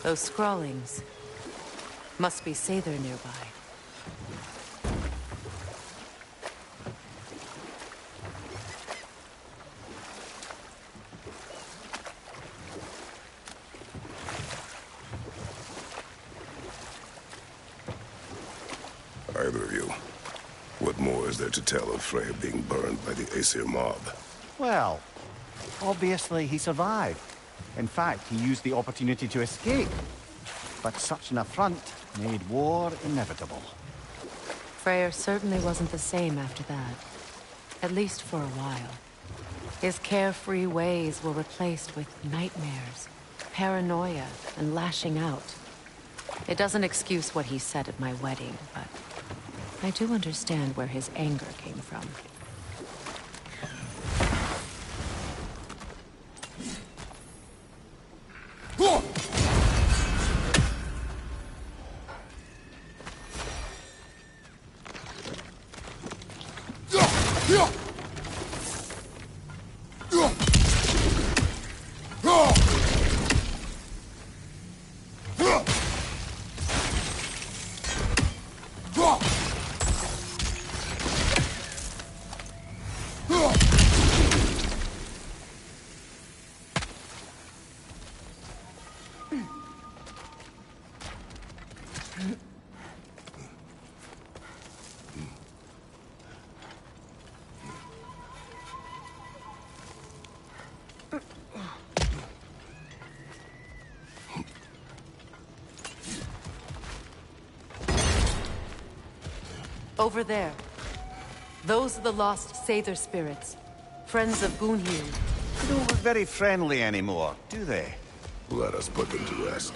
Those scrawlings must be Sather nearby. Either of you, what more is there to tell of Freya being burned by the Aesir mob? Well, obviously he survived. In fact, he used the opportunity to escape. But such an affront made war inevitable. Freyr certainly wasn't the same after that. At least for a while. His carefree ways were replaced with nightmares, paranoia, and lashing out. It doesn't excuse what he said at my wedding, but I do understand where his anger came from. Over there. Those are the lost Sather spirits. Friends of Gunhild. They don't look very friendly anymore, do they? Let us put them to rest.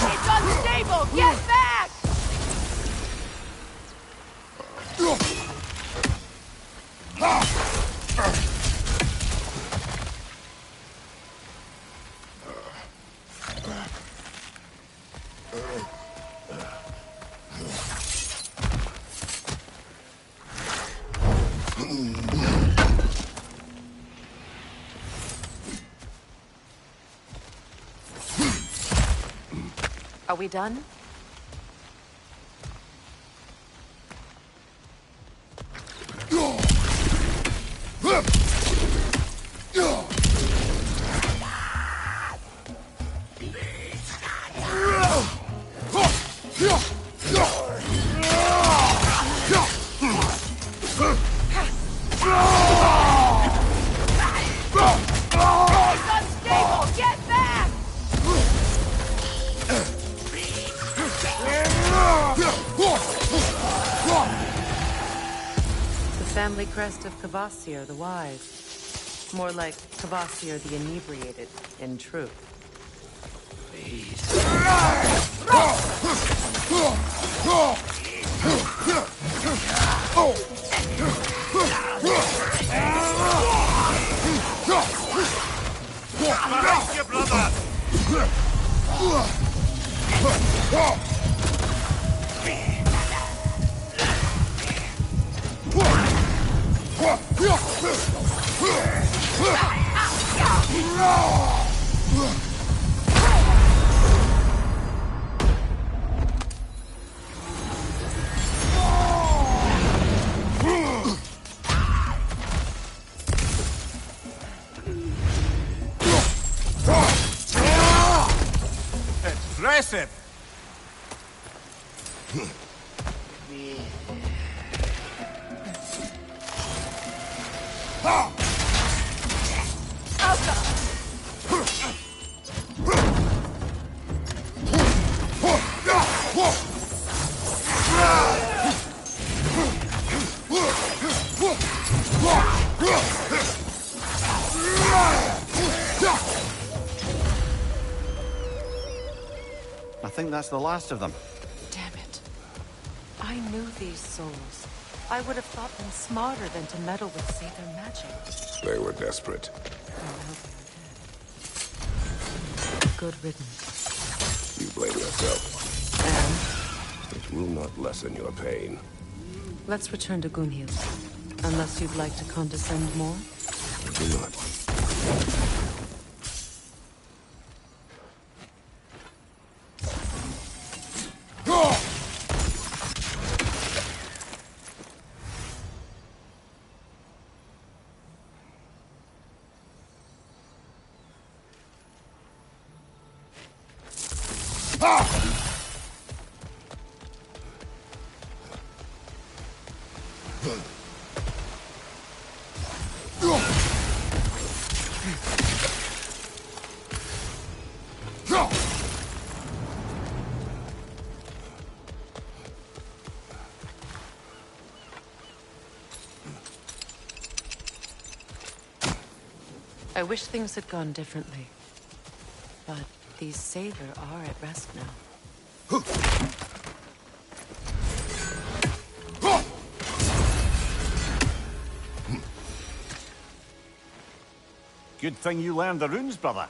It's unstable! Get back! Are we done? Family crest of Kvasir the Wise. More like Kvasir the Inebriated, in truth. Impressive! I think that's the last of them. Damn it. I knew these souls. I would have thought them smarter than to meddle with Sather magic. They were desperate. Oh, I hope they were dead. Good riddance. You blame yourself. And It will not lessen your pain. let's return to Gunhild. Unless you'd like to condescend more? Do not. I wish things had gone differently. But these Saver are at rest now. Good thing you learned the runes, brother.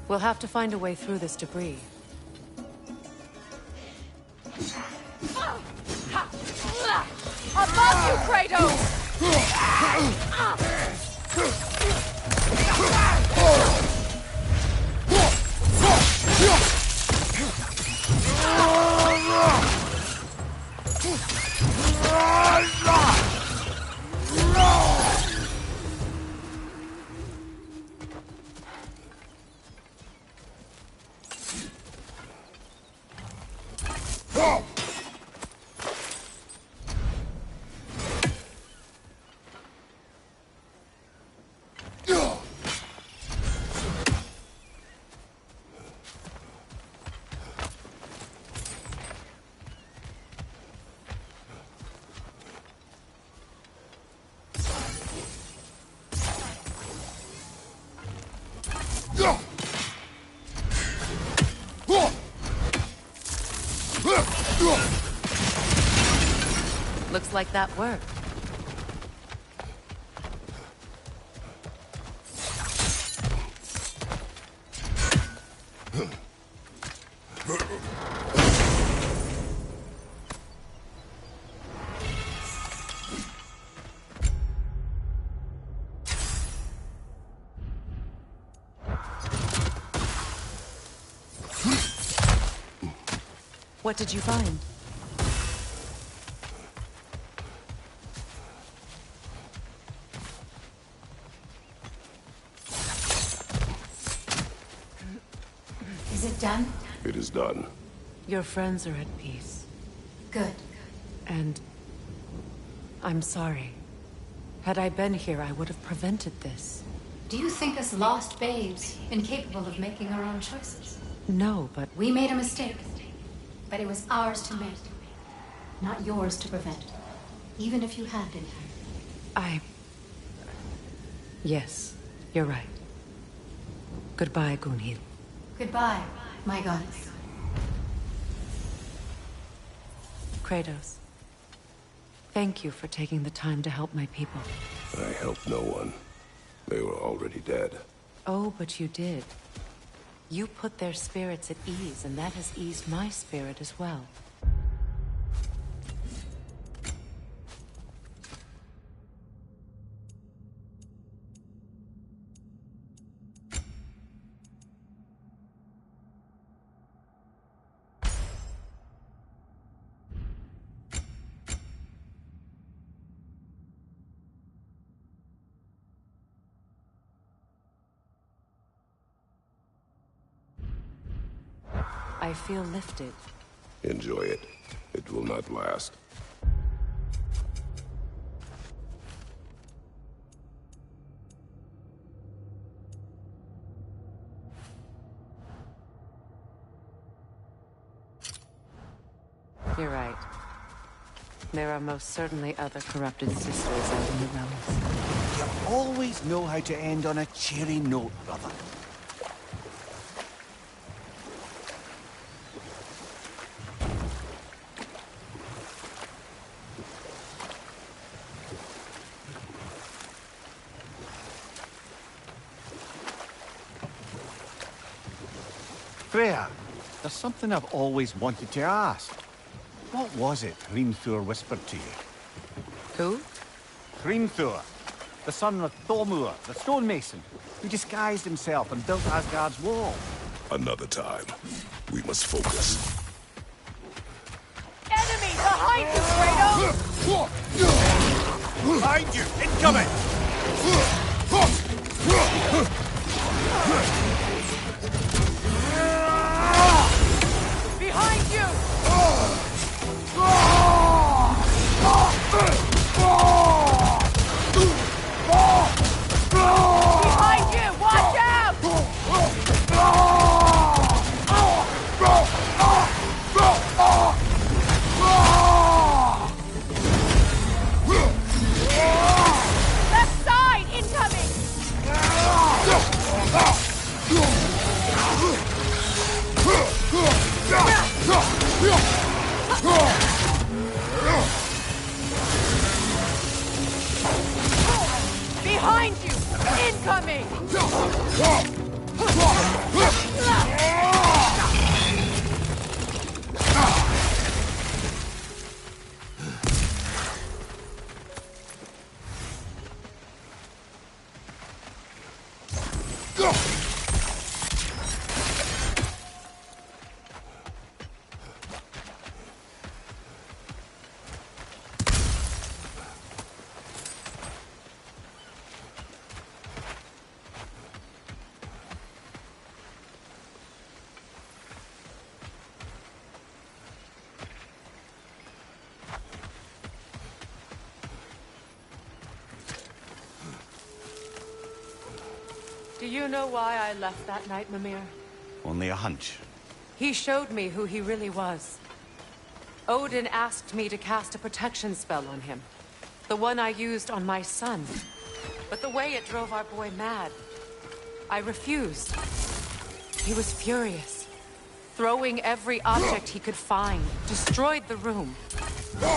We'll have to find a way through this debris. Above you, Kratos! Looks like that worked. What did you find? Is it done? It is done. Your friends are at peace. Good. And I'm sorry. Had I been here, I would have prevented this. Do you think us lost babes, incapable of making our own choices? No, but We made a mistake, but it was ours to make, not yours to prevent. Even if you had been here. Yes, you're right. Goodbye, Gunhild. Goodbye, my goddess. Kratos. Thank you for taking the time to help my people. I helped no one. They were already dead. Oh, but you did. You put their spirits at ease, and that has eased my spirit as well. I feel lifted. Enjoy it. It will not last. You're right. There are most certainly other corrupted sisters out in the realms. You always know how to end on a cheery note, brother. Freya, there's something I've always wanted to ask. What was it Hrimthur whispered to you? Who? Hrimthur, the son of Thormur, the stonemason, who disguised himself and built Asgard's wall. Another time. We must focus. Enemy behind you, Kratos! Behind you! Incoming! Behind you! Behind you! Watch out! Left side incoming! Behind you! Incoming! Do you know why I left that night, Mimir? Only a hunch. He showed me who he really was. Odin asked me to cast a protection spell on him. The one I used on my son. But the way it drove our boy mad, I refused. He was furious, throwing every object he could find, destroyed the room.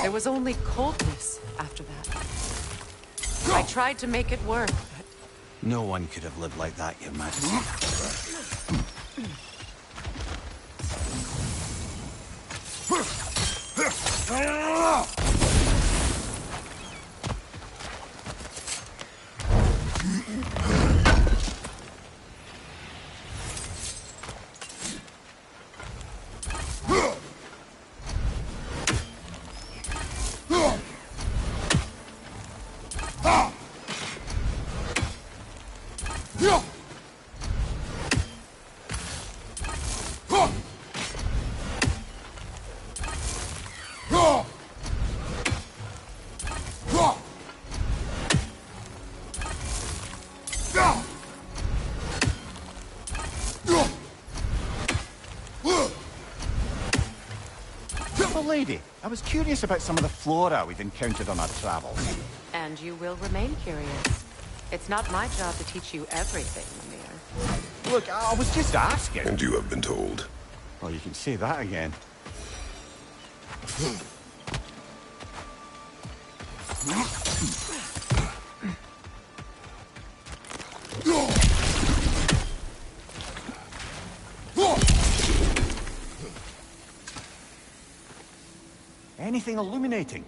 There was only coldness after that. I tried to make it work, but No one could have lived like that, Your Majesty. Lady, I was curious about some of the flora we've encountered on our travels. and you will remain curious. It's not my job to teach you everything, Mimir. Look, I was just asking. And you have been told. Well, you can say that again. Anything illuminating?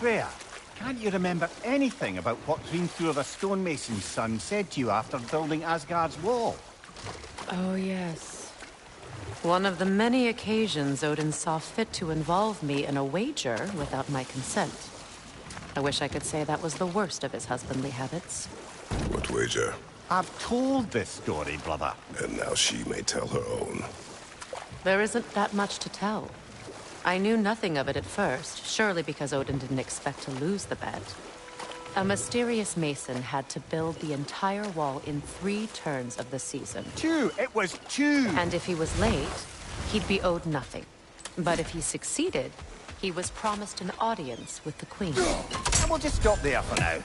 Freya, can't you remember anything about what Hrimthur the stonemason's son said to you after building Asgard's wall? Oh, yes. One of the many occasions Odin saw fit to involve me in a wager without my consent. I wish I could say that was the worst of his husbandly habits. What wager? I've told this story, brother. And now she may tell her own. There isn't that much to tell. I knew nothing of it at first, surely because Odin didn't expect to lose the bet. A mysterious mason had to build the entire wall in 3 turns of the season. 2! It was 2! And if he was late, he'd be owed nothing. But if he succeeded, he was promised an audience with the queen. And we'll just stop there for now.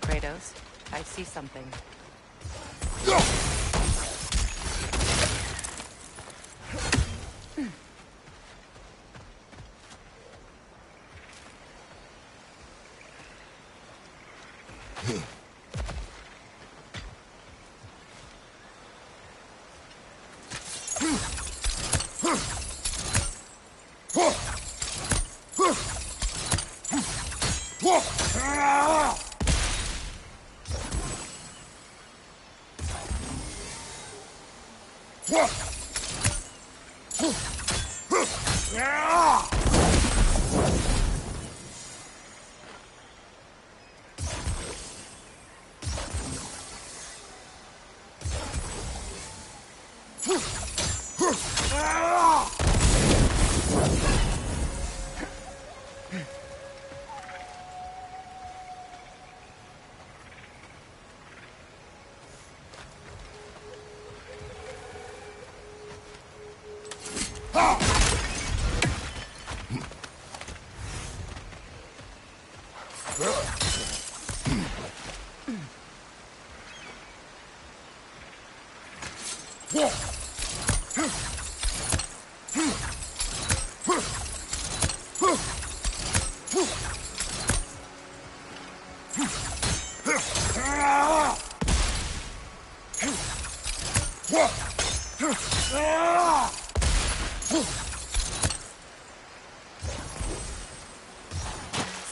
Kratos, I see something.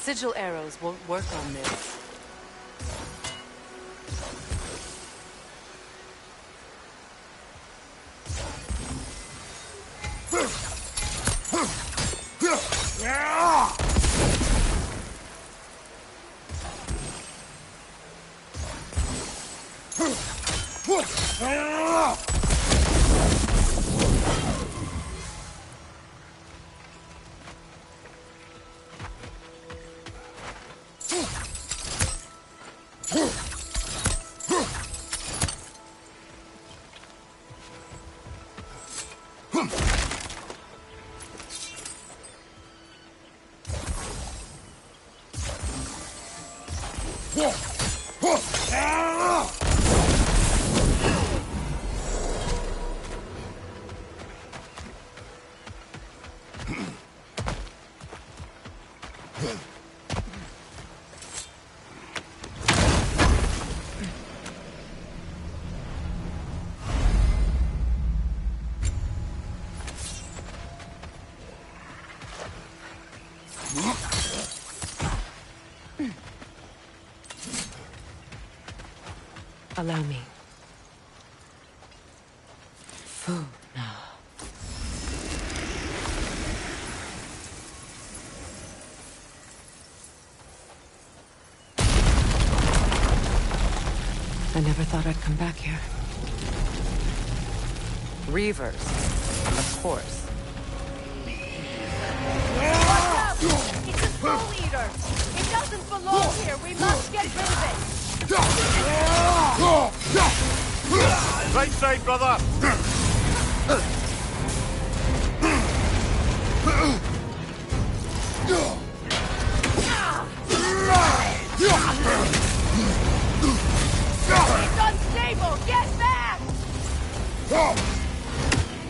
Sigil arrows won't work on this. Allow me. Food now. I never thought I'd come back here. Reavers, of course. Watch out! It's a soul eater! It doesn't belong here! We must get rid of it! Right side, brother! It's unstable! Get back!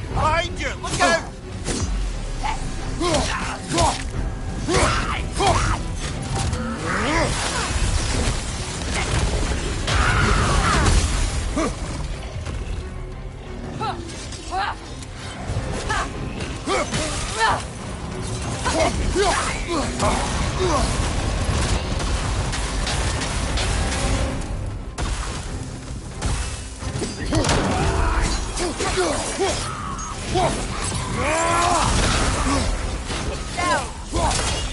Behind you! Look out! Now!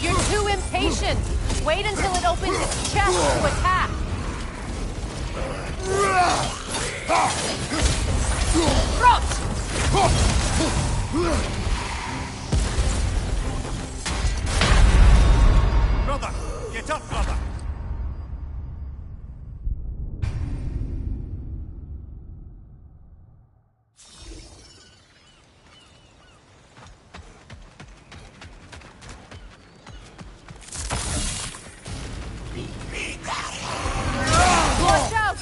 You're too impatient! Wait until it opens its chest to attack! Brother! Get up, brother! Watch out!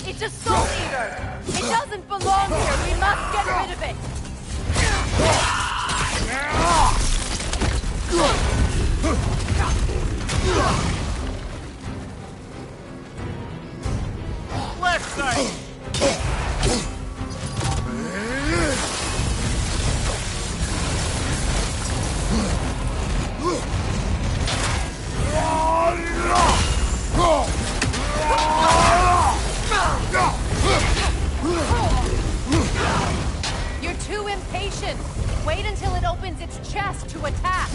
It's a soul eater! It doesn't belong here! We must get rid of it! Left side! You're too impatient! Wait until it opens its chest to attack!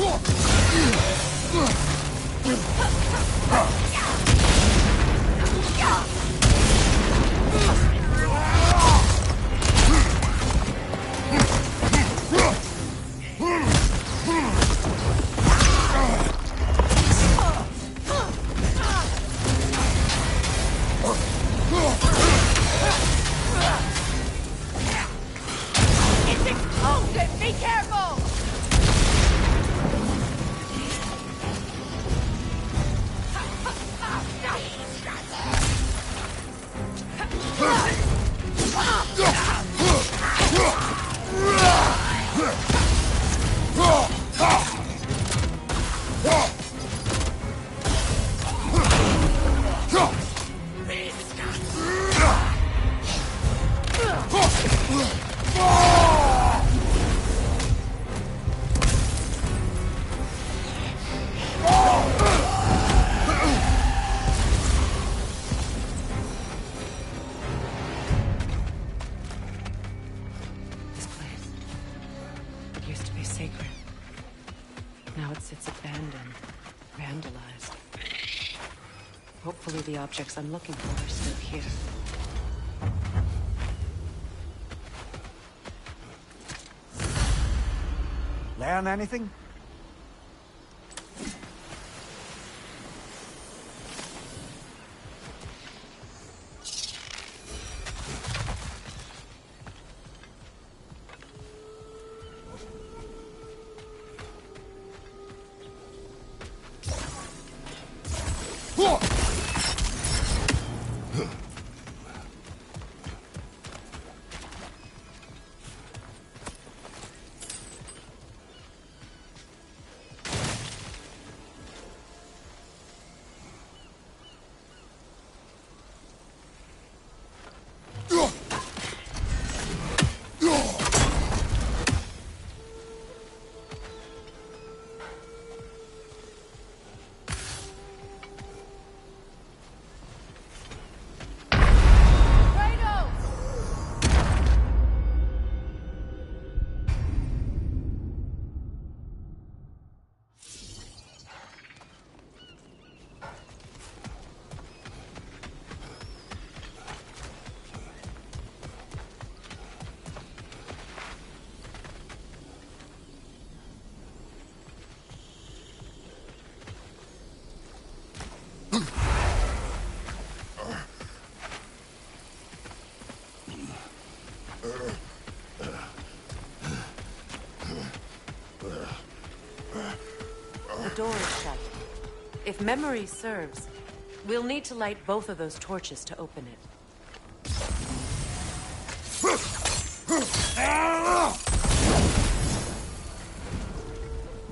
It's explosive! Be careful! This place. It used to be sacred. Now it sits abandoned, vandalized. Hopefully the objects I'm looking for are still here. Learn anything? The door is shut. If memory serves, we'll need to light both of those torches to open it.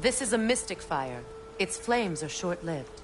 This is a mystic fire. Its flames are short-lived.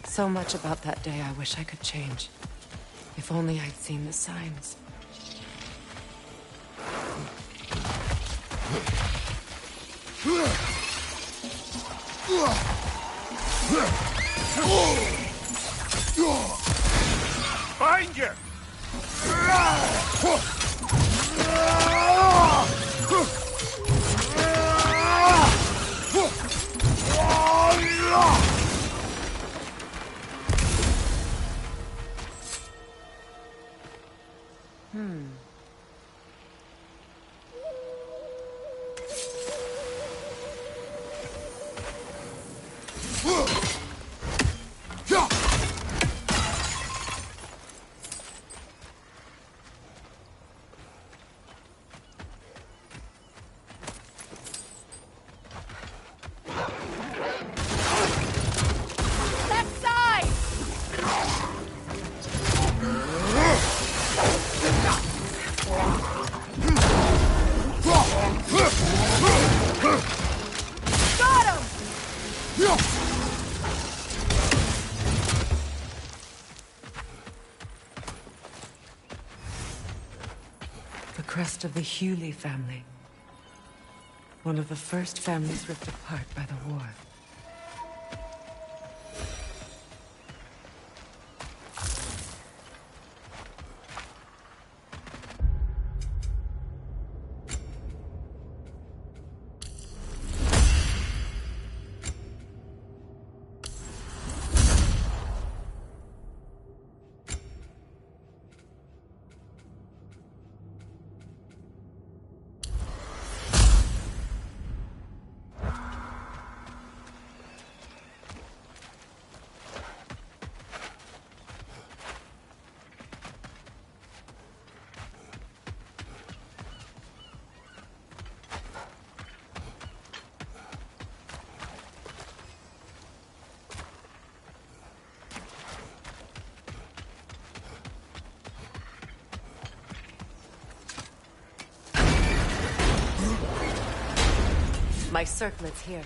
So much about that day I wish I could change. If only I'd seen the signs. Find you! Left side! Got him! The crest of the Hewley family. One of the first families ripped apart by the war. My circlet's here.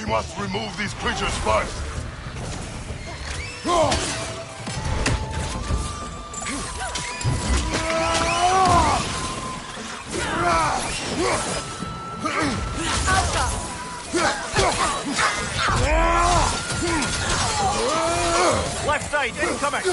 must remove these creatures first. Left side, incoming!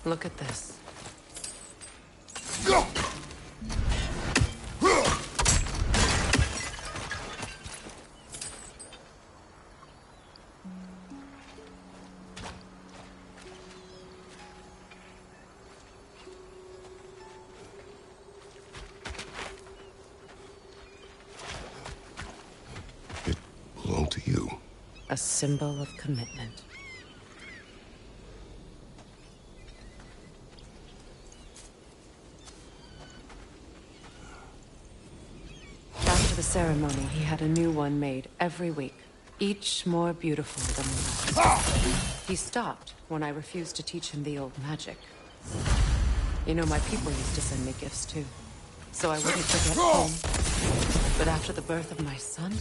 Look at this. It belonged to you. A symbol of commitment. After the ceremony, he had a new one made every week, each more beautiful than the last. He stopped when I refused to teach him the old magic. You know, my people used to send me gifts too, so I wouldn't forget home. But after the birth of my son,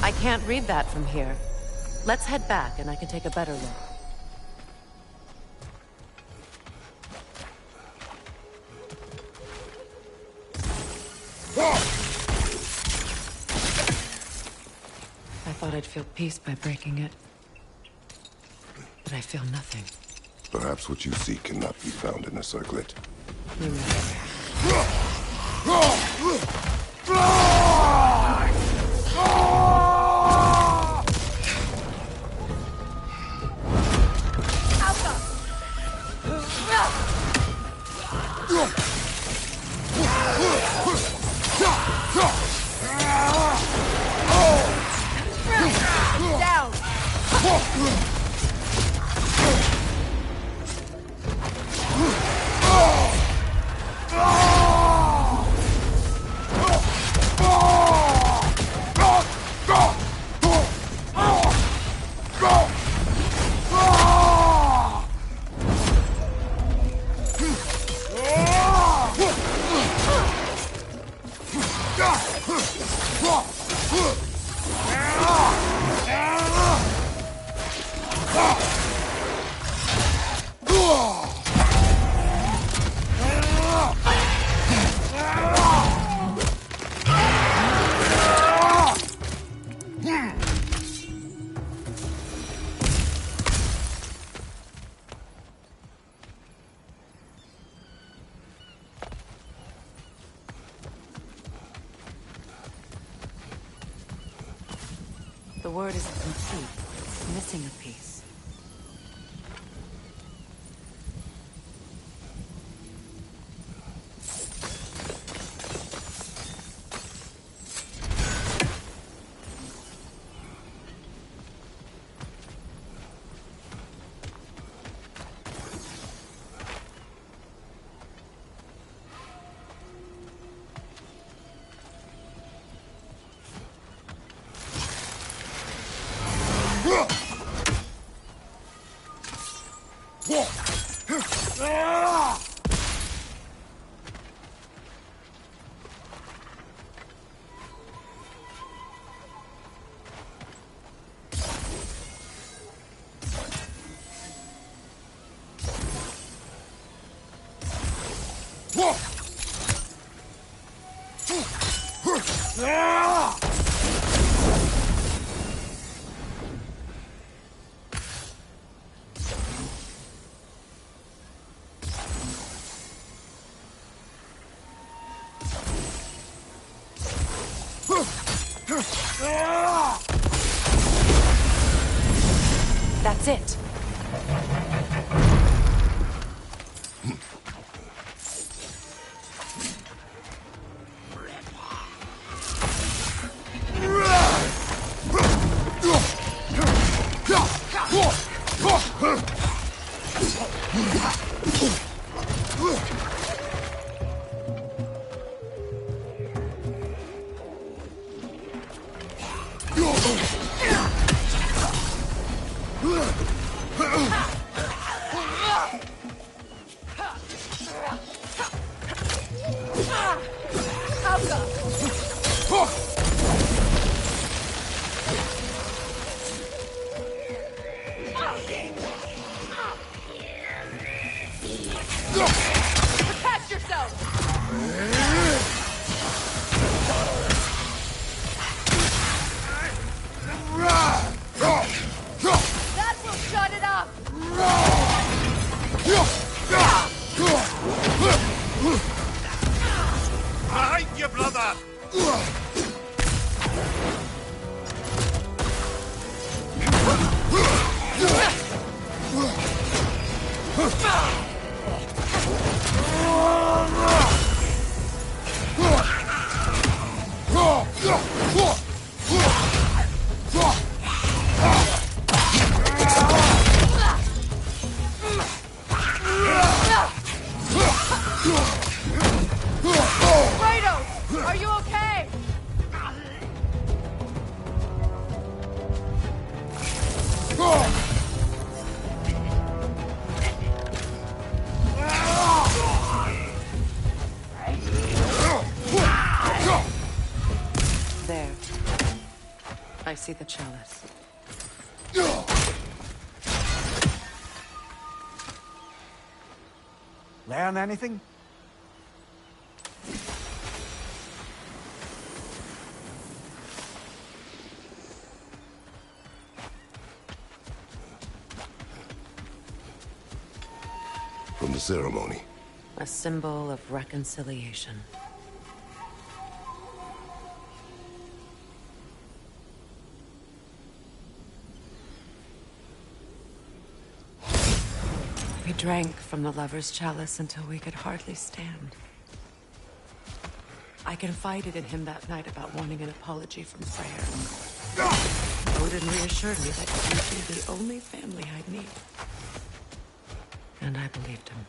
I can't read that from here. Let's head back and I can take a better look. I thought I'd feel peace by breaking it. But I feel nothing. Perhaps what you seek cannot be found in a circlet. The word isn't complete. It's missing a piece. That's it. Protect yourself! That will shut it up! Behind you, brother! Kratos, are you okay? There. I see the chalice. Learn anything? From the ceremony. A symbol of reconciliation. We drank from the lover's chalice until we could hardly stand. I confided in him that night about wanting an apology from Freyr. Odin reassured me that he'd be the only family I'd need. And I believed him.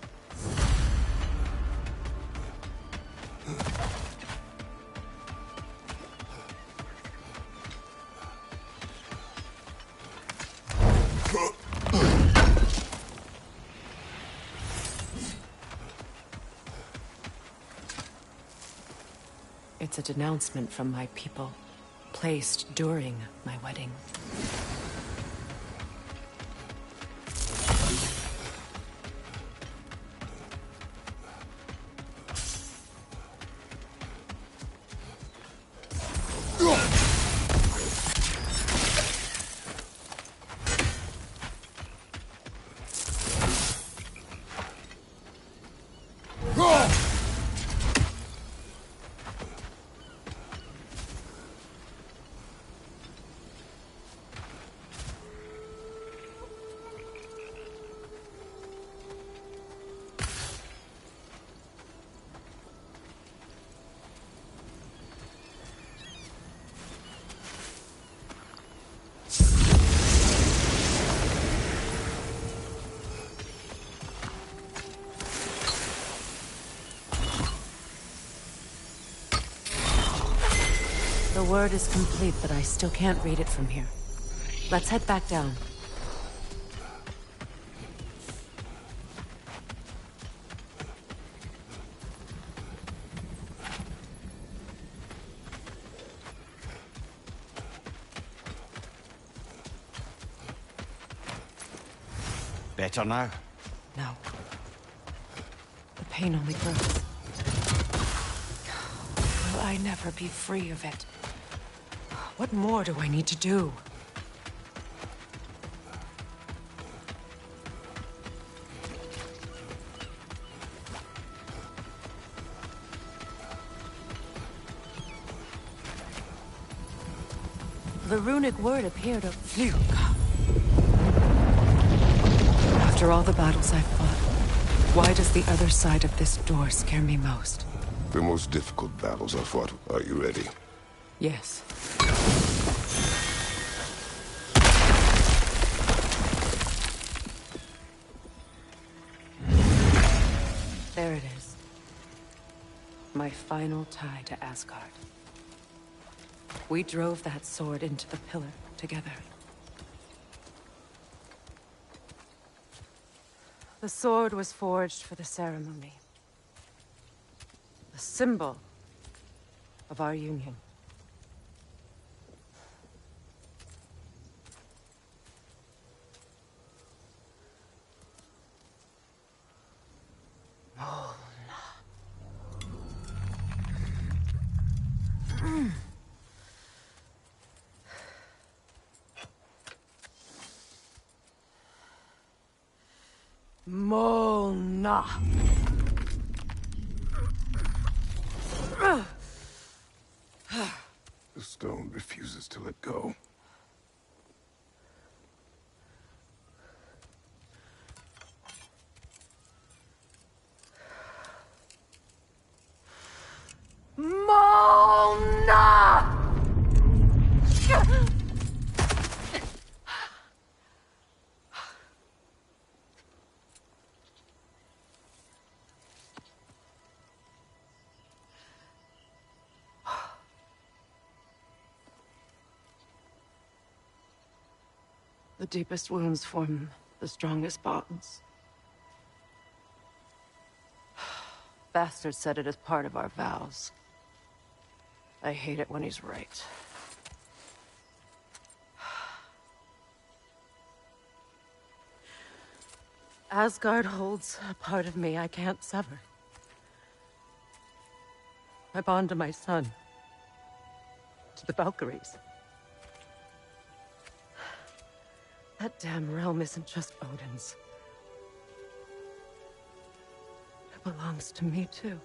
It's a denouncement from my people, placed during my wedding. The word is complete, but I still can't read it from here. Let's head back down. Better now? No. The pain only grows. Will I I never be free of it? What more do I need to do? The runic word appeared of Fluke. After all the battles I've fought, why does the other side of this door scare me most? The most difficult battles are fought. Are you ready? Yes. There it is. My final tie to Asgard. We drove that sword into the pillar together. The sword was forged for the ceremony. The symbol of our union. Molna. The stone refuses to let go. Molna! The deepest wounds form the strongest bonds. Bastard said it as part of our vows. I hate it when he's right. Asgard holds a part of me I can't sever. I bond to my son. To the Valkyries. That damn realm isn't just Odin's. It belongs to me, too.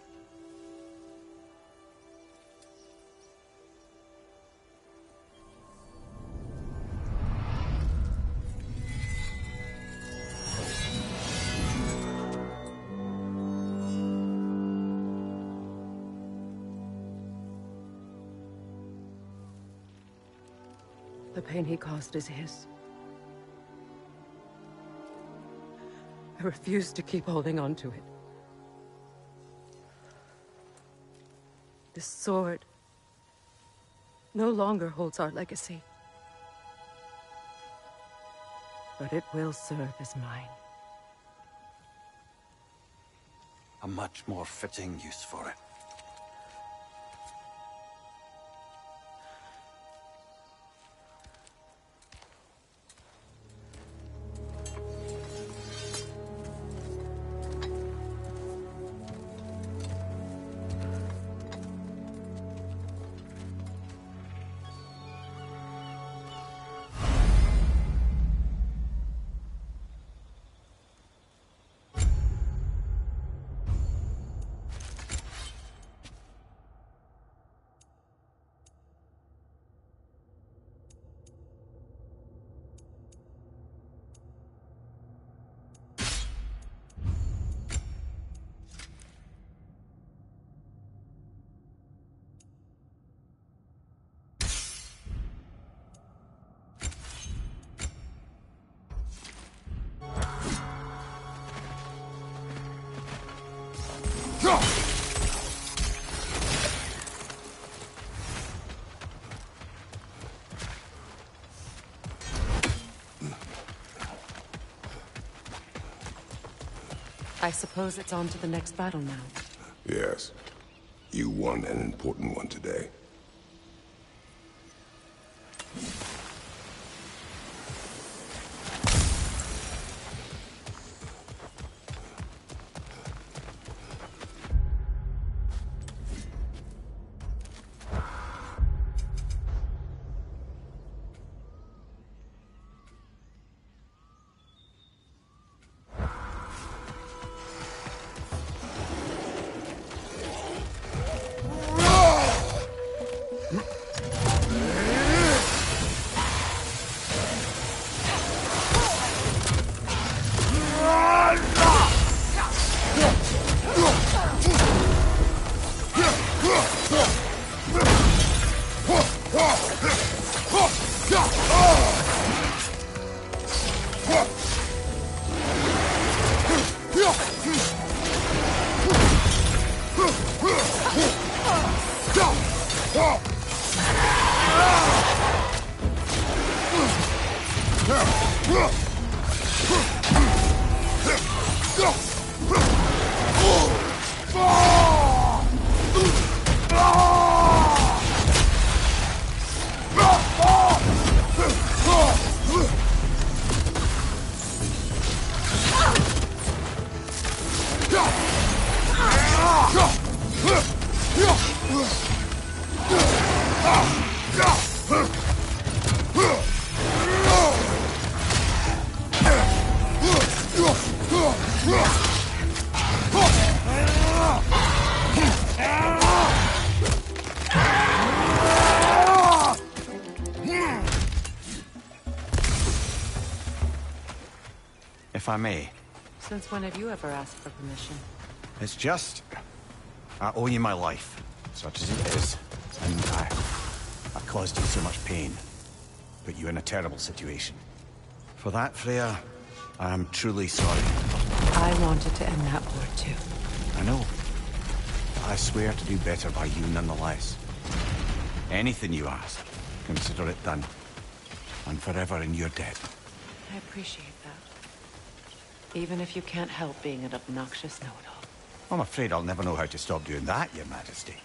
The pain he caused is his. I refuse to keep holding on to it. This sword no longer holds our legacy. But it will serve as mine. A much more fitting use for it. I suppose it's on to the next battle now. Yes. You won an important one today. If I may. Since when have you ever asked for permission? It's just... I owe you my life, such as it is. And I caused you so much pain. Put you in a terrible situation. For that, Freya, I am truly sorry. I wanted to end that war too. I know. I swear to do better by you nonetheless. Anything you ask, consider it done. And forever in your debt. I appreciate that. Even if you can't help being an obnoxious know-it-all. I'm afraid I'll never know how to stop doing that, Your Majesty.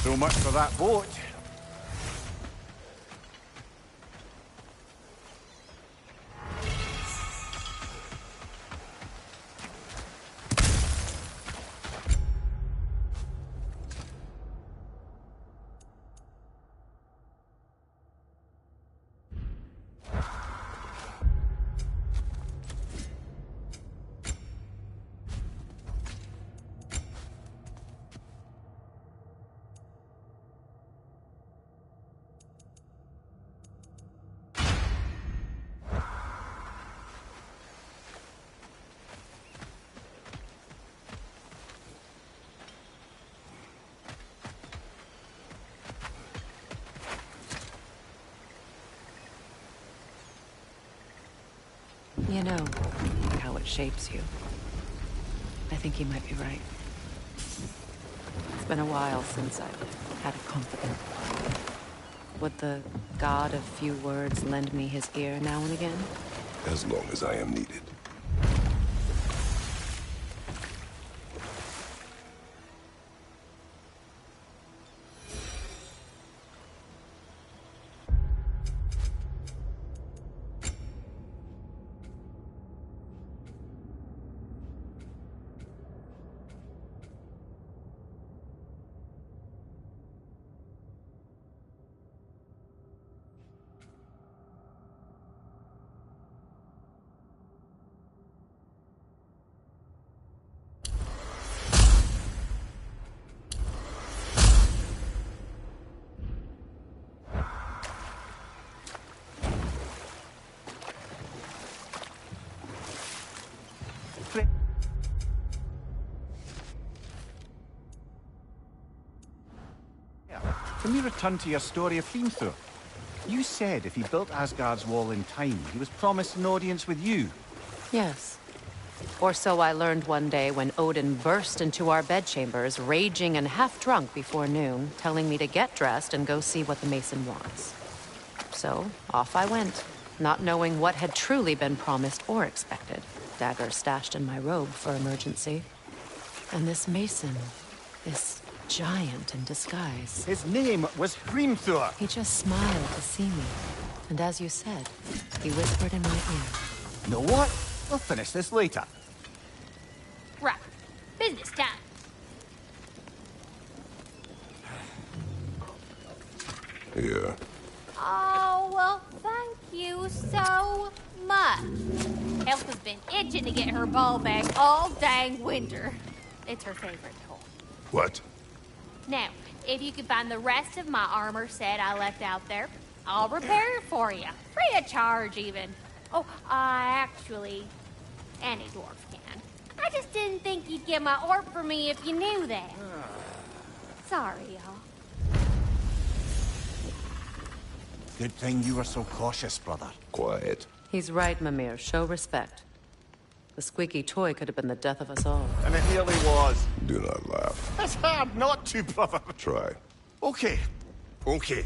So much for that boat. You know, how it shapes you. I think he might be right. It's been a while since I've had a confidant. Would the god of few words lend me his ear now and again? As long as I am needed. Can we return to your story of Hrimthur? You said if he built Asgard's wall in time, he was promised an audience with you. Yes. Or so I learned one day when Odin burst into our bedchambers, raging and half-drunk before noon, telling me to get dressed and go see what the Mason wants. So, off I went, not knowing what had truly been promised or expected. Dagger stashed in my robe for emergency. And this Mason, this giant in disguise. His name was Hrimthur. He just smiled to see me. And as you said, he whispered in my ear. Know what? We'll finish this later. Right. Business time. Yeah. Oh, well, thank you so much. Elf has been itching to get her ball back all dang winter. It's her favorite toy. What? Now, if you could find the rest of my armor set I left out there, I'll repair it for you. Free of charge, even. Oh, actually, any dwarf can. I just didn't think you'd get my orc for me if you knew that. Sorry, y'all. Good thing you were so cautious, brother. Quiet. He's right, Mimir. Show respect. The squeaky toy could have been the death of us all. And it nearly was. Do not laugh. It's hard not to, brother. Try. Okay. Okay.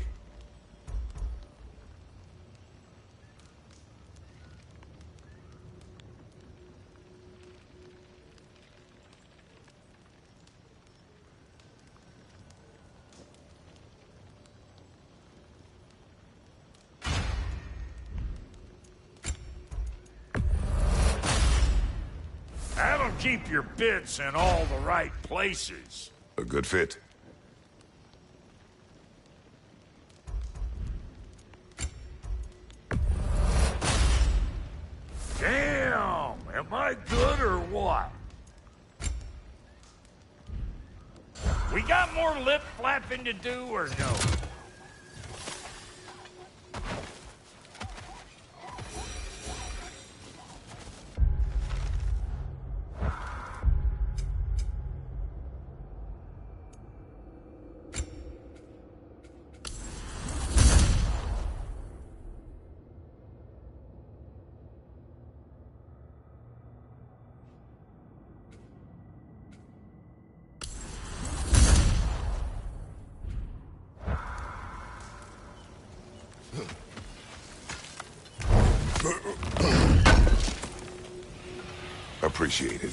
That'll keep your bits in all the right places. A good fit. Damn! Am I good or what? We got more lip flapping to do or no? Appreciate it.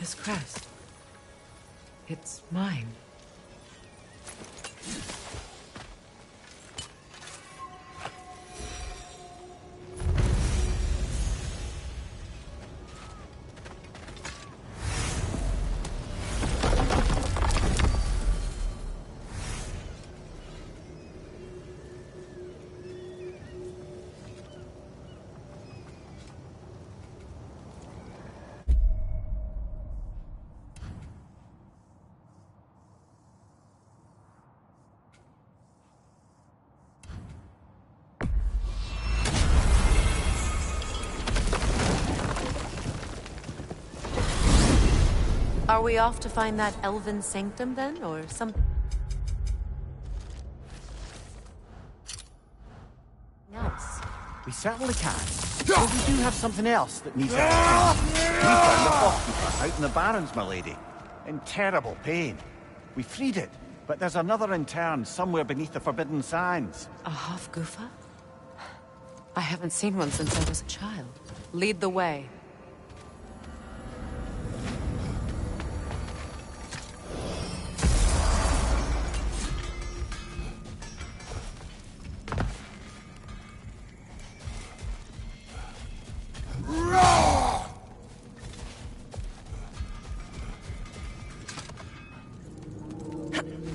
This crest. It's mine. Are we off to find that elven sanctum then, or something else? We certainly can. But we do have something else that needs our attention. We found the hawkkeeper out in the barrens, my lady. In terrible pain. We freed it, but there's another intern somewhere beneath the Forbidden Sands. A Hofgufa? I haven't seen one since I was a child. Lead the way.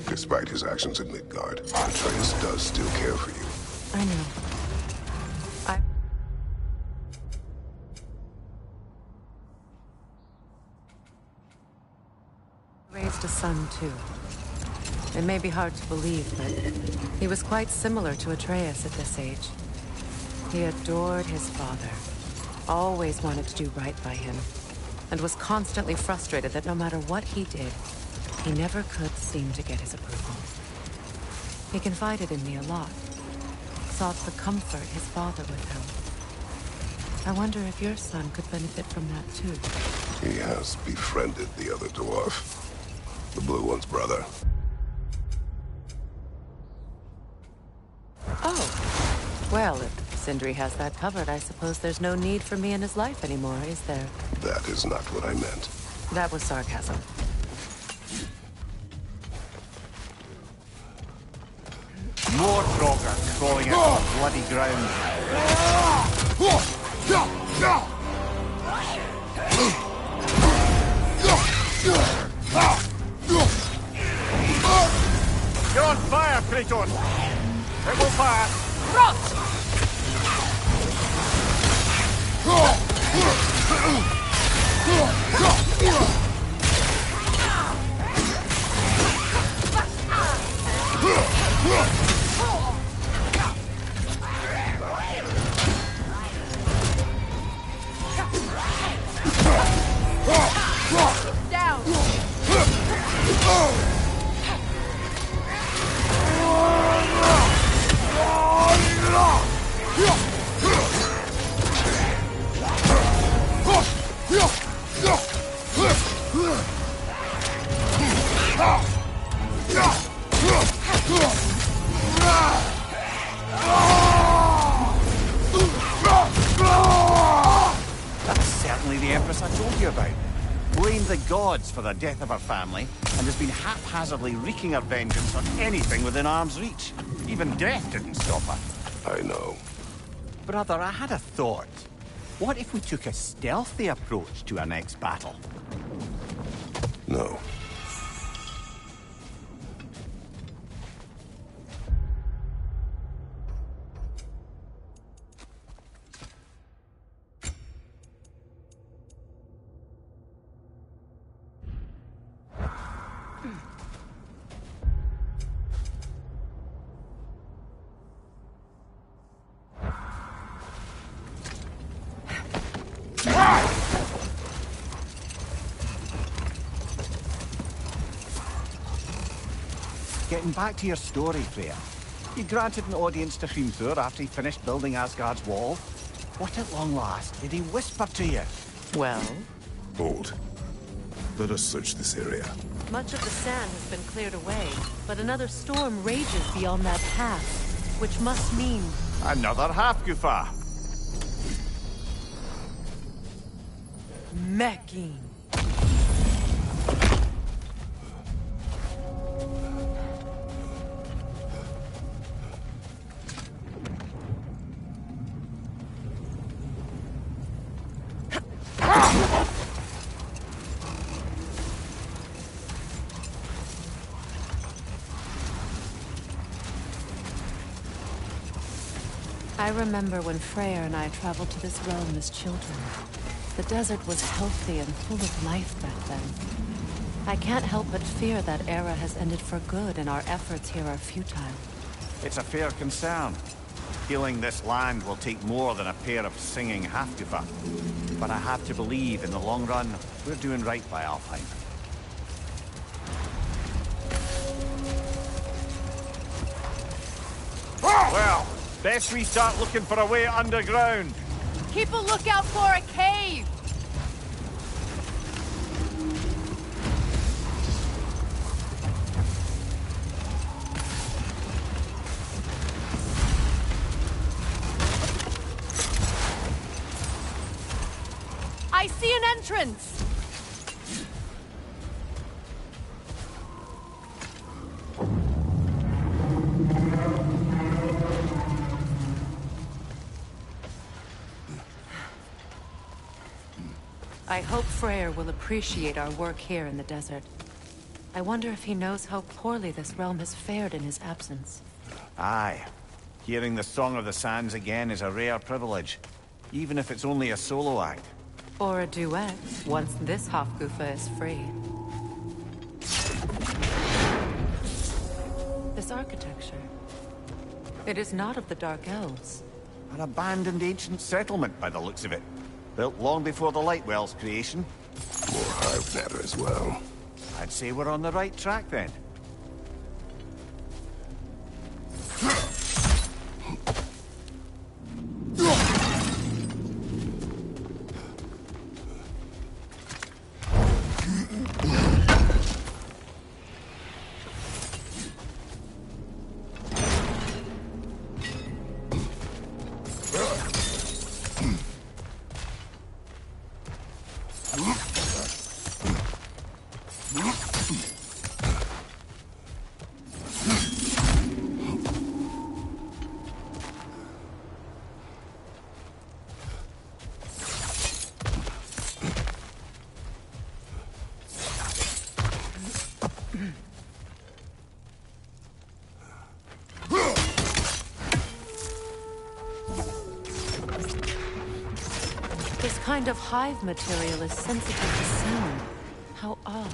Despite his actions in Midgard, Atreus does still care for you. I know. I raised a son, too. It may be hard to believe, but he was quite similar to Atreus at this age. He adored his father, always wanted to do right by him, and was constantly frustrated that no matter what he did, he never could seem to get his approval. He confided in me a lot, sought to comfort his father with him. I wonder if your son could benefit from that too. He has befriended the other dwarf. The blue one's brother. Oh. Well, if Sindri has that covered, I suppose there's no need for me in his life anymore, is there? That is not what I meant. That was sarcasm. More Draugr crawling out of the bloody ground. You're on fire, Kratos! It will pass! Rot! Down! That's certainly the Empress I told you about. Blamed the gods for the death of her family, and has been haphazardly wreaking her vengeance on anything within arm's reach. Even death didn't stop her. I know. Brother, I had a thought. What if we took a stealthy approach to our next battle? No. Getting back to your story, Freya. You granted an audience to Hrimthur after he finished building Asgard's wall. What at long last did he whisper to you? Well, Hold. Let us search this area. much of the sand has been cleared away, but another storm rages beyond that pass, which must mean... Another Hafgufa! Mecking. I remember when Freyr and I traveled to this realm as children. The desert was healthy and full of life back then. I can't help but fear that era has ended for good and our efforts here are futile. It's a fair concern. Healing this land will take more than a pair of singing Hafgufa. But I have to believe in the long run, we're doing right by Alfheim. Well, best we start looking for a way underground. Keep a lookout for a cave! I see an entrance! I hope Freyr will appreciate our work here in the desert. I wonder if he knows how poorly this realm has fared in his absence. Aye. Hearing the Song of the Sands again is a rare privilege, even if it's only a solo act. Or a duet, once this Hofgufa is free. This architecture. It is not of the Dark Elves. An abandoned ancient settlement, by the looks of it. Built long before the Lightwell's creation. More hive matter as well. I'd say we're on the right track then. This kind of hive material is sensitive to sound. How odd.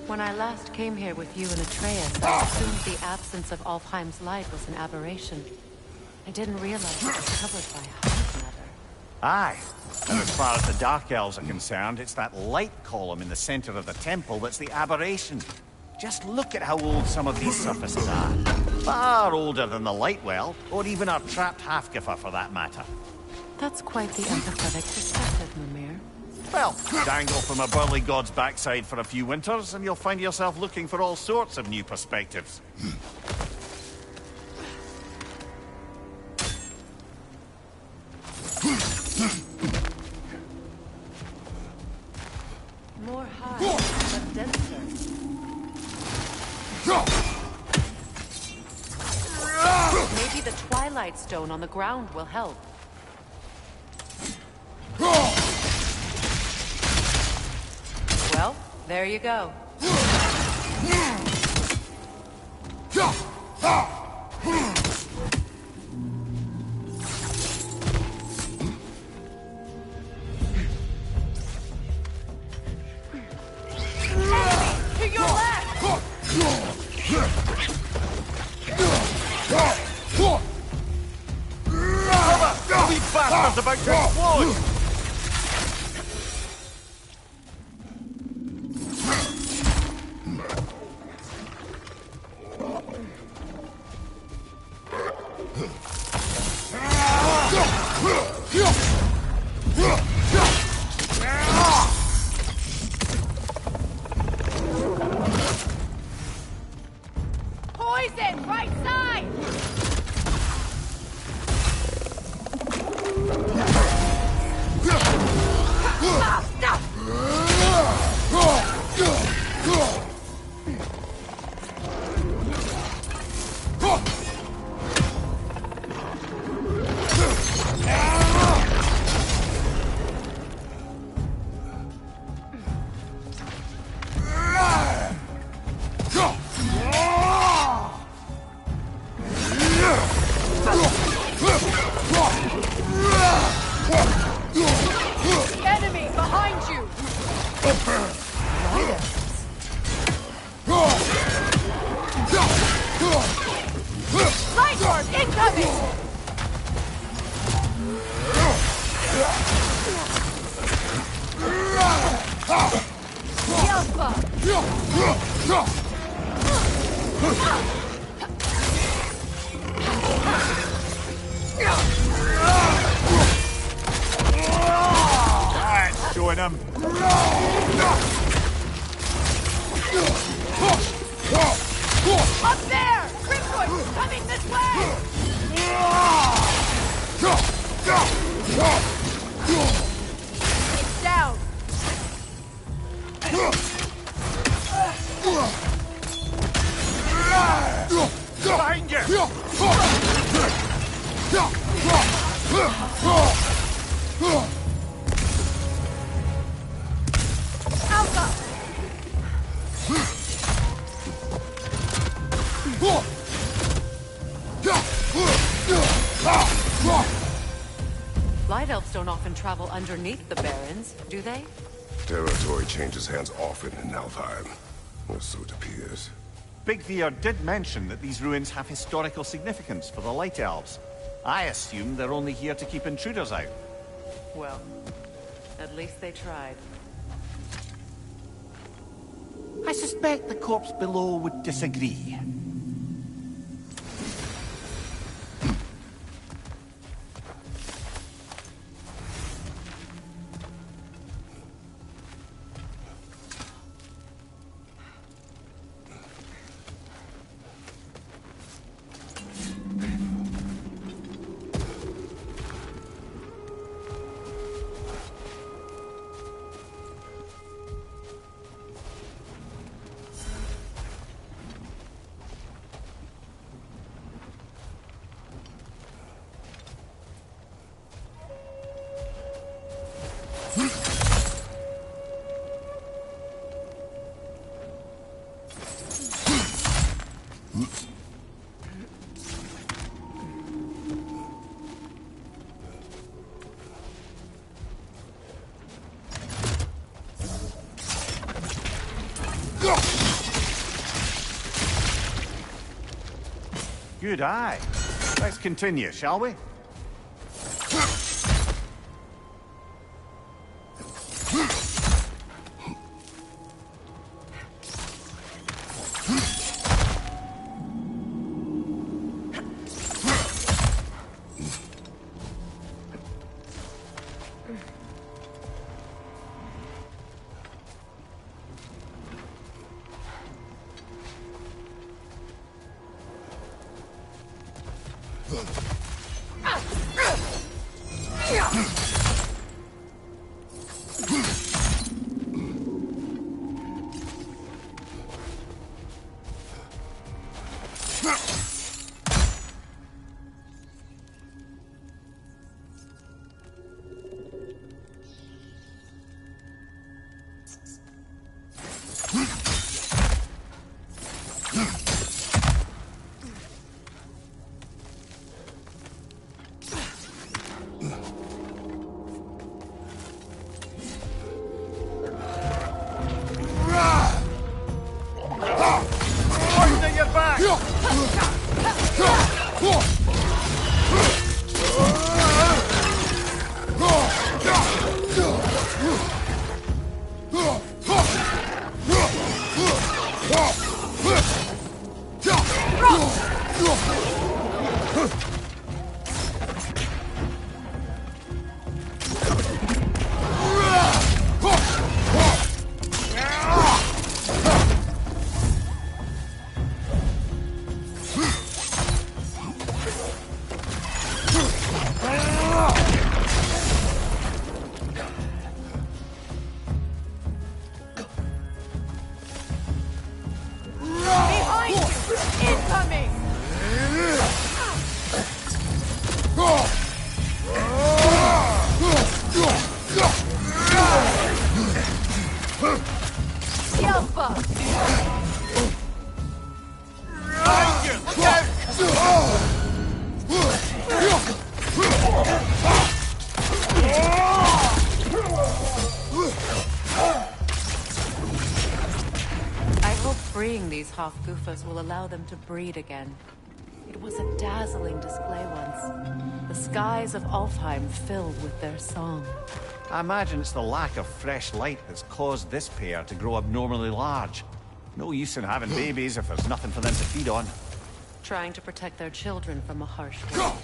When I last came here with you and Atreus, I assumed the absence of Alfheim's light was an aberration. I didn't realize it was covered by hive matter. Aye. And as far as the Dark Elves are concerned, it's that light column in the center of the temple that's the aberration. Just look at how old some of these surfaces are. Far older than the Lightwell, or even our trapped Hafgifa for that matter. That's quite the empathetic perspective, Mimir. Well, dangle from a burly god's backside for a few winters, and you'll find yourself looking for all sorts of new perspectives. More hive, but denser. Maybe the Twilight Stone on the ground will help. Well, there you go. To your left! These bastards about to explode! Poison! Right side! That's showing him. Up there! Grimwood! Coming this way! It's down! Behind you! Alpha! Light elves don't often travel underneath the barrens, do they? Territory changes hands often in Alfheim. Or so it appears. Big Veer did mention that these ruins have historical significance for the Light Elves. I assume they're only here to keep intruders out. Well, at least they tried. I suspect the corpse below would disagree. Good eye. Let's continue, shall we? Freeing these half-goofers will allow them to breed again. It was a dazzling display once. The skies of Alfheim filled with their song. I imagine it's the lack of fresh light that's caused this pair to grow abnormally large. No use in having babies if there's nothing for them to feed on. Trying to protect their children from a harsh world.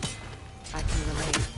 I can relate.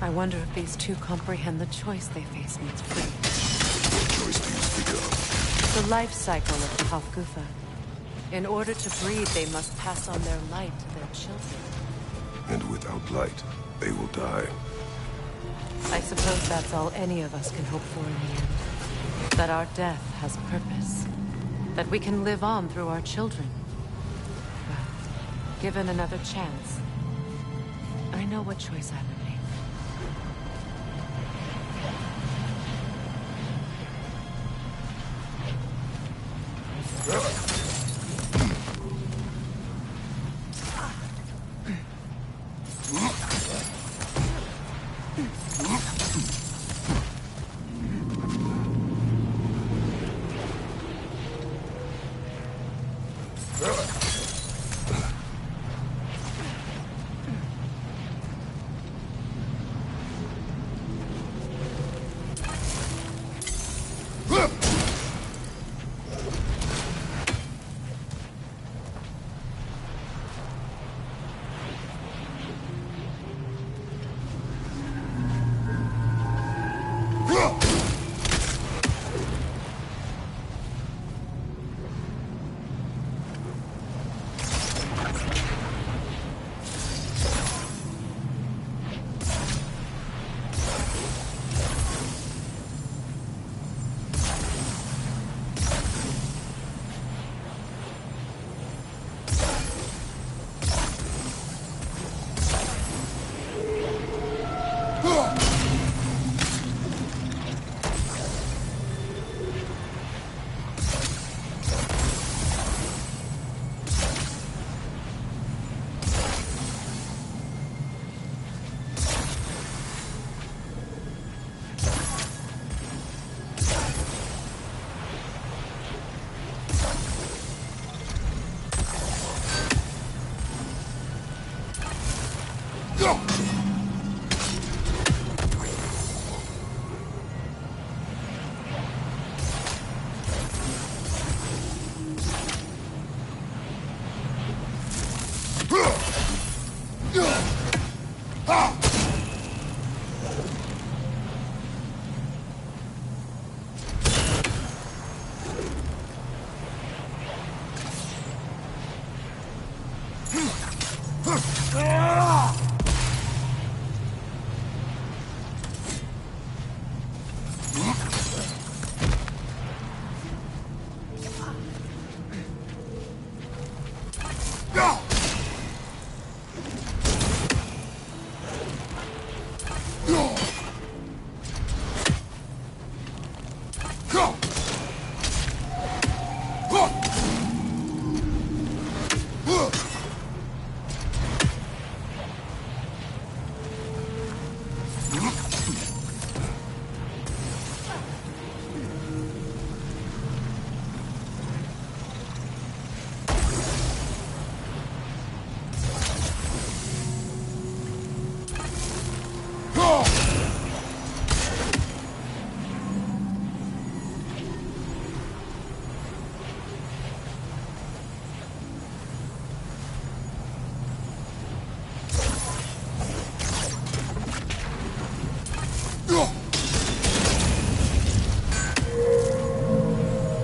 I wonder if these two comprehend the choice they face means freedom. What choice do you speak of? The life cycle of the Hofgufa. In order to breed, they must pass on their light to their children. And without light, they will die. I suppose that's all any of us can hope for in the end. That our death has purpose. That we can live on through our children. Well, given another chance, I know what choice I would make.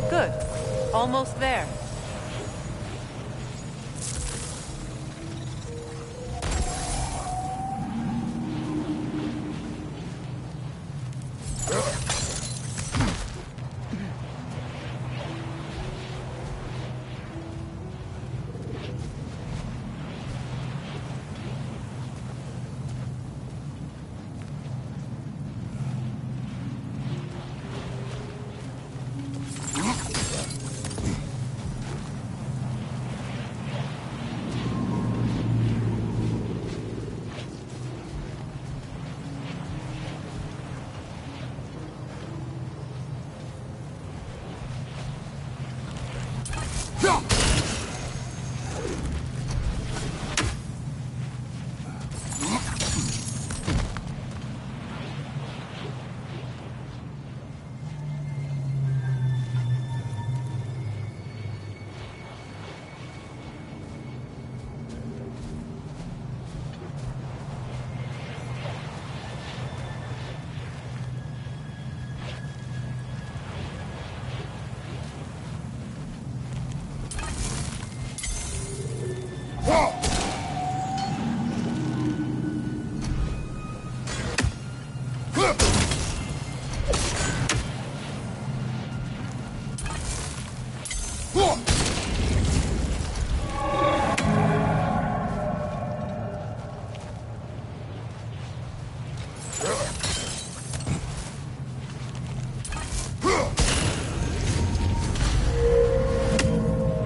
Good. Almost there.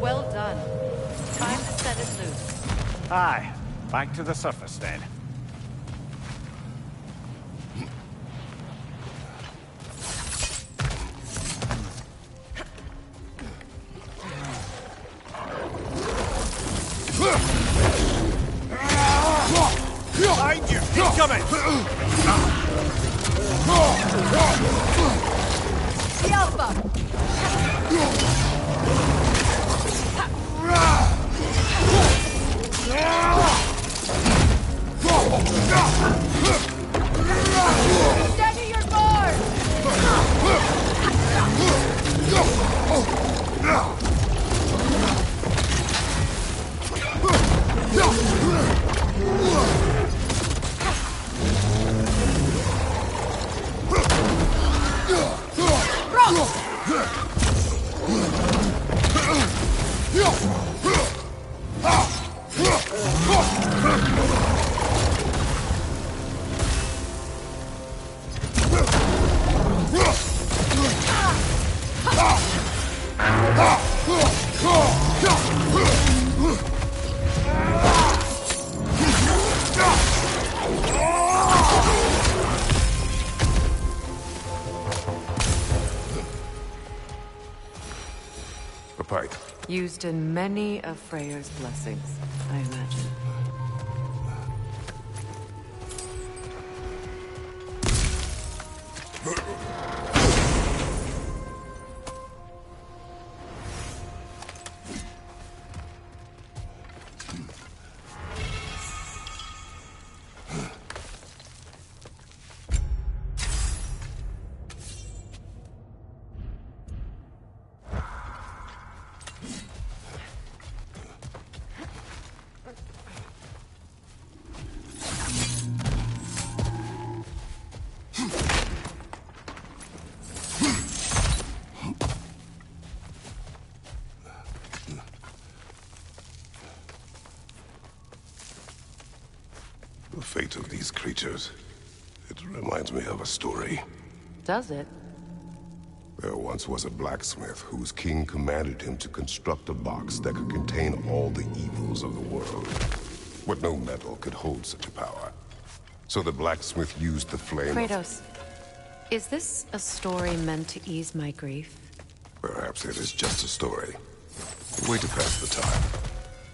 Well done. Time to set it loose. Aye. Back to the surface then. Behind you! He's coming! The Alpha! Steady your guard! A pipe. Used in many of Freyr's blessings, I imagine. The fate of these creatures. It reminds me of a story. Does it? There once was a blacksmith whose king commanded him to construct a box that could contain all the evils of the world. But no metal could hold such a power. So the blacksmith used the flame Kratos, is this a story meant to ease my grief? Perhaps it is just a story. A way to pass the time.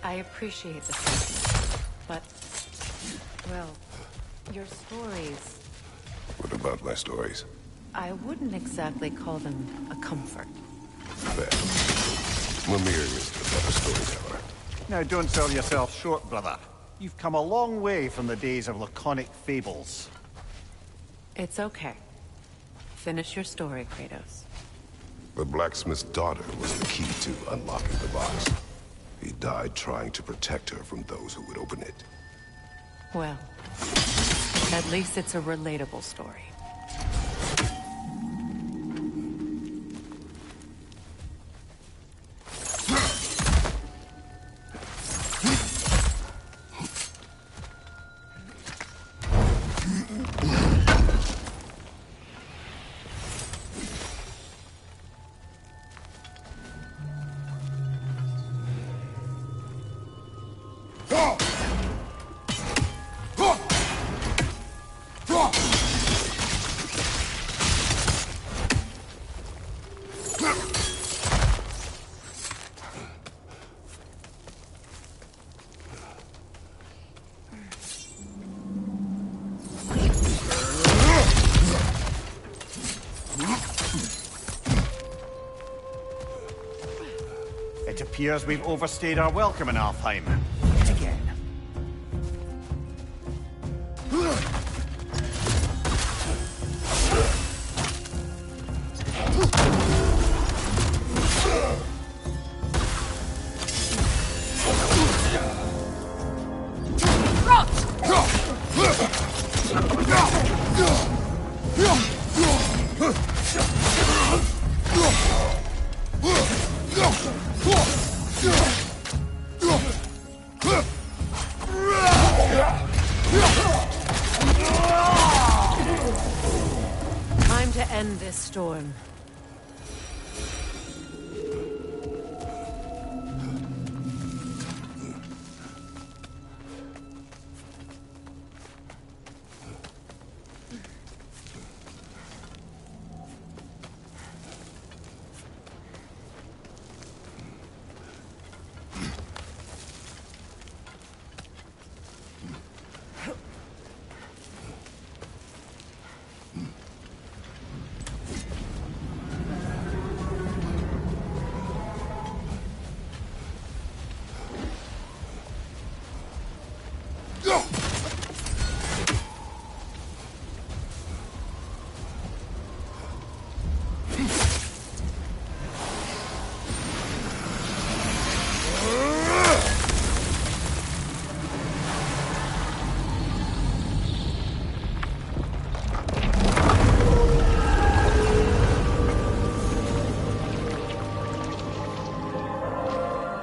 I appreciate the sentiment, but, well, your stories, What about my stories? I wouldn't exactly call them a comfort. Then, Mimir is the better storyteller. Now, don't sell yourself short, brother. You've come a long way from the days of laconic fables. It's okay. Finish your story, Kratos. The blacksmith's daughter was the key to unlocking the box. He died trying to protect her from those who would open it. Well, at least it's a relatable story. It appears we've overstayed our welcome in Alfheim. Yet again. Time to end this storm.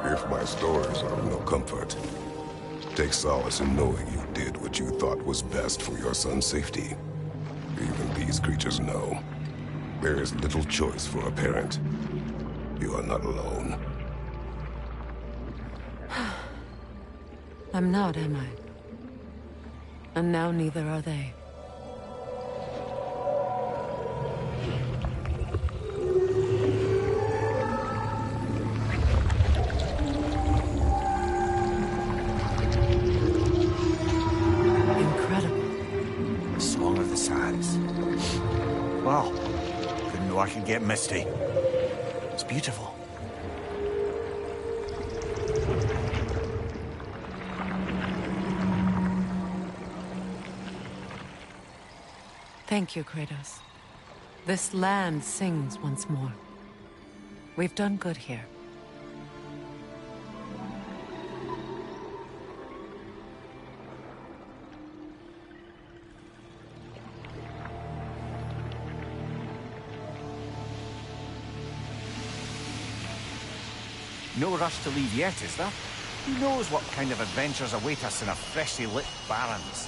If my stories are of no comfort, take solace in knowing you did what you thought was best for your son's safety. Even these creatures know. There is little choice for a parent. You are not alone. I'm not, am I? And now neither are they. Incredible. Song of the Sands. Wow. Didn't know I could get misty. It's beautiful. Thank you, Kratos. This land sings once more. We've done good here. No rush to leave yet, is there? Who knows what kind of adventures await us in our freshly lit barrens?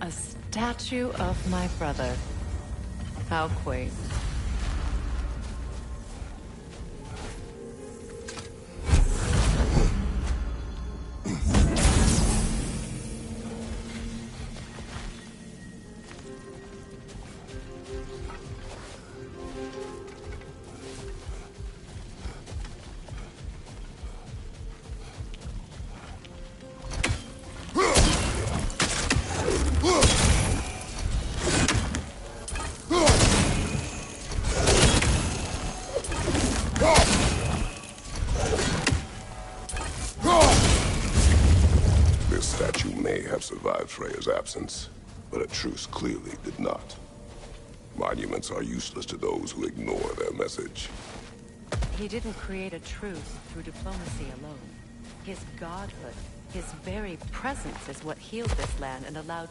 A statue of my brother. How quaint. This statue may have survived Freya's absence, but a truce clearly did not. Monuments are useless to those who ignore their message. He didn't create a truce through diplomacy alone. His godhood, his very presence is what healed this land and allowed